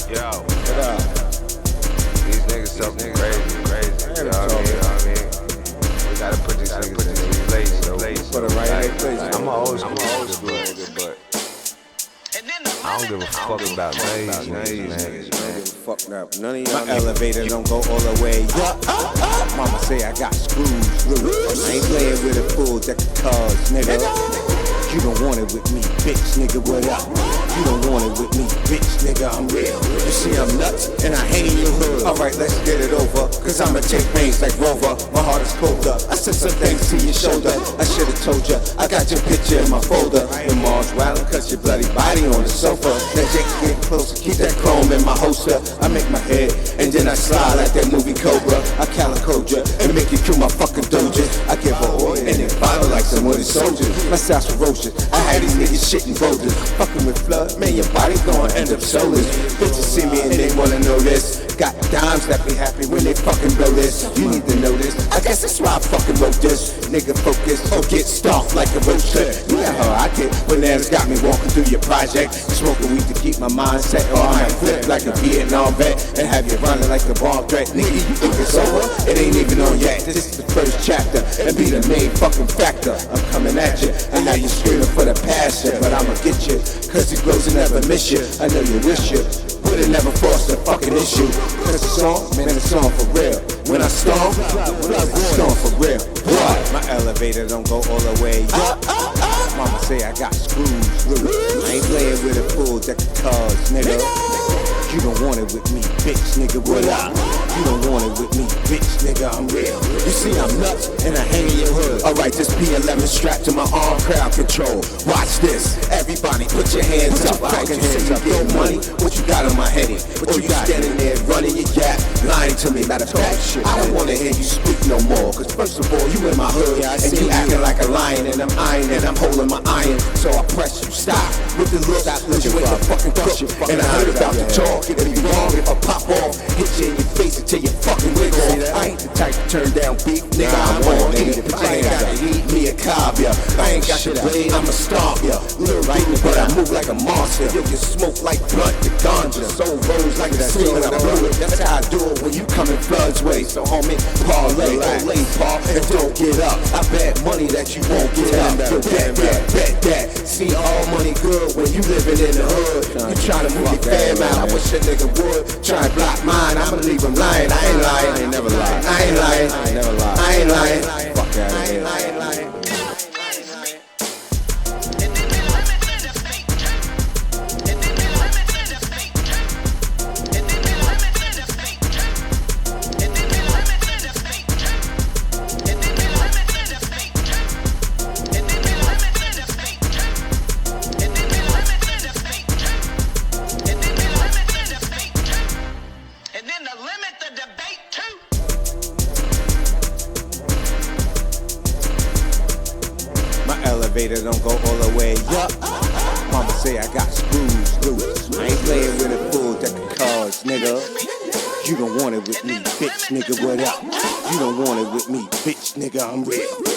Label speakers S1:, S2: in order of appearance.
S1: Yo,
S2: What up?
S1: these niggas so crazy. You know what I mean? We gotta put these niggas in their place, though.
S2: Put it right in their place.
S1: I'm an old school nigga, but I don't give a fuck about none of these niggas, man.
S2: Fuck up. None of y'all. My elevator don't go all the way up. Mama say I got screws loose. I ain't playing with a fool deck of cards, nigga. You don't want it with me, bitch, nigga, what up? You don't want it with me, bitch, nigga, I'm real. You see I'm nuts, and I hang in your hood. Alright, let's get it over, cause I'ma take pains like Rover. My heart is colder, I said some things to your shoulder. I should've told ya, I got your picture in my folder. And Mars wildin' cause your bloody body on the sofa. Now Jake get closer, keep that chrome in my holster. I make my head, and then I slide like that movie Cobra. I calico ya, and make you kill my fucking doja. I give her oil, and then follow like some wooden soldiers. My style's ferocious, I had these niggas shitting boulders. Fucking with flood, man, your body gon' end up soulless. Bitches see me and they wanna know this. Got dimes that be happy when they fucking blow this. You need to know this, I guess that's why I fucking wrote this. Nigga focus, or get stomped like a roach trip. You know how I get, bananas got me walking through your project. Smoking weed to keep my mind set, or I might flip like a Vietnam vet and have you running like a bomb threat. Nigga, you think it's over? It ain't even on yet. This is the first chapter, and be the main fucking factor. I'm coming at you, and now you screaming for the passion. But I'ma get you, cause it grows and never miss you. I know you wish you would've never forced a fucking issue. Cause the song, man, it's song for real. When I storm, it's storm for real. What? My elevator don't go all the way up. Mama say I got screws loose. I ain't playing with a full deck of cards, nigga. You don't want it with me, bitch, nigga, what up? You don't want it with me, bitch, nigga, I'm real. You see I'm nuts, and I hang in your hood. Alright, this P11 strapped to my arm, crowd control. Watch this, everybody put your hands up. Fucking hands up, yo, money, what you got on my head? What you standing there running your gap, lying to me, matter of fact, I don't wanna hear you speak no more. Cause first of all, you in my hood, and you acting like a lion, and I'm iron, and I'm holding my iron. So I press you, stop, with the look, cause you ain't the fucking crook. And I heard about the talk. It'd be wrong if I pop off, hit you in your face until you fucking wiggle off. I ain't the type to turn down beef, nigga, I'm on it. I ain't gotta eat me a cob, ya. I ain't got the blade, I'ma stomp ya. Little beat, but I move like a monster. You can smoke like blunt to ganja. Soul rose like a seal and I blew it. That's how I do it when you come in floods way. So homie, parlay, don't lay Paul, and don't get up. I bet money that you won't get up. Yo, bet that. See, all money good when you living in the hood. You tryna move your fam out, I wish a nigga would. Try to block mine, I'ma leave him lying. I ain't lying, I ain't never lying. I ain't lying, I ain't never lying. I ain't lying. Fuck out of here. I ain't lying. My elevator don't go all the way up. Mama say I got screws loose. I ain't playing with a full deck of cards, nigga. You don't want it with me, bitch, nigga, what up? You don't want it with me, bitch, nigga, I'm real.